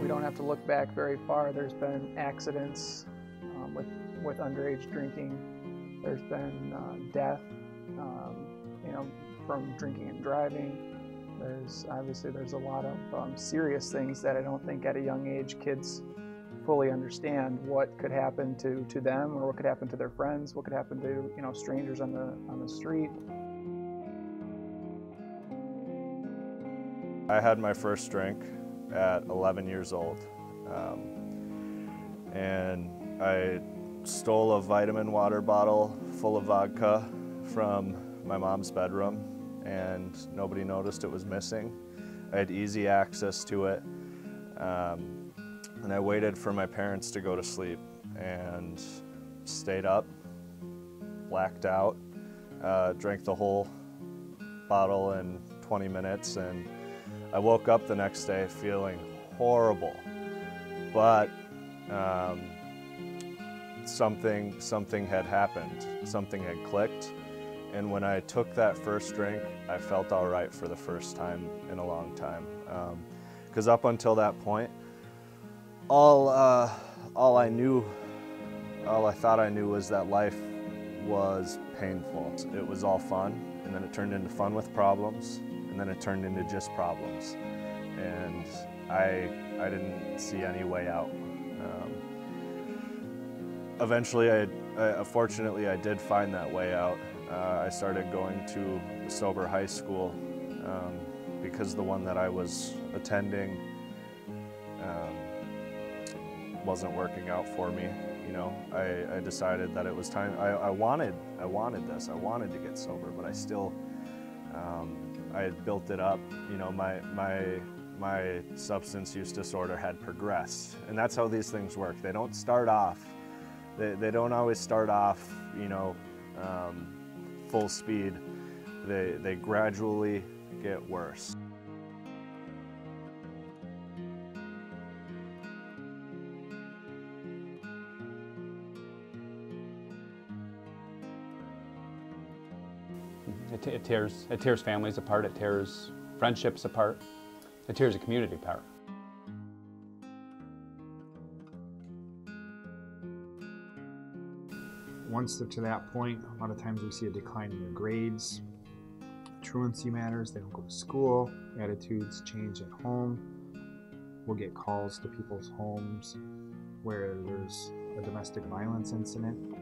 We don't have to look back very far. There's been accidents with underage drinking. There's been death, from drinking and driving. There's a lot of serious things that I don't think at a young age kids fully understand what could happen to them, or what could happen to their friends, what could happen to strangers on the street. I had my first drink at 11 years old, and I stole a vitamin water bottle full of vodka from my mom's bedroom, and nobody noticed it was missing. I had easy access to it, and I waited for my parents to go to sleep and stayed up, blacked out, drank the whole bottle in 20 minutes, and I woke up the next day feeling horrible, but something had happened, something had clicked, and when I took that first drink, I felt all right for the first time in a long time. Because up until that point, all I thought I knew was that life was painful. It was all fun, and then it turned into fun with problems, and then it turned into just problems, and I didn't see any way out. Eventually, fortunately, I did find that way out. I started going to a sober high school because the one that I was attending wasn't working out for me. I decided that it was time. I wanted this. I wanted to get sober, but I still. I had built it up. My substance use disorder had progressed, and that's how these things work. They don't start off. They don't always start off, full speed. They gradually get worse. It tears families apart, it tears friendships apart, it tears a community apart. Once they're to that point, a lot of times we see a decline in their grades, truancy matters, they don't go to school, attitudes change at home. We'll get calls to people's homes where there's a domestic violence incident.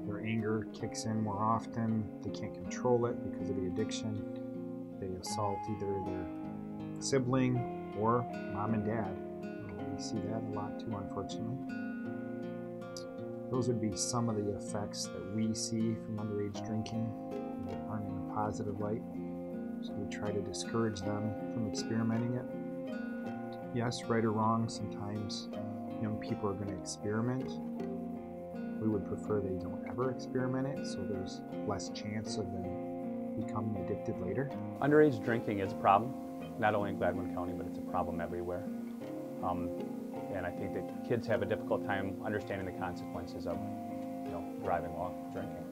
Their anger kicks in more often, they can't control it because of the addiction. They assault either their sibling or mom and dad. We see that a lot too, unfortunately. Those would be some of the effects that we see from underage drinking that aren't in a positive light. So we try to discourage them from experimenting it. Yes, right or wrong, sometimes young people are going to experiment. We would prefer they don't ever experiment it, so there's less chance of them becoming addicted later. Underage drinking is a problem, not only in Gladwin County, but it's a problem everywhere. And I think that kids have a difficult time understanding the consequences of driving while drinking.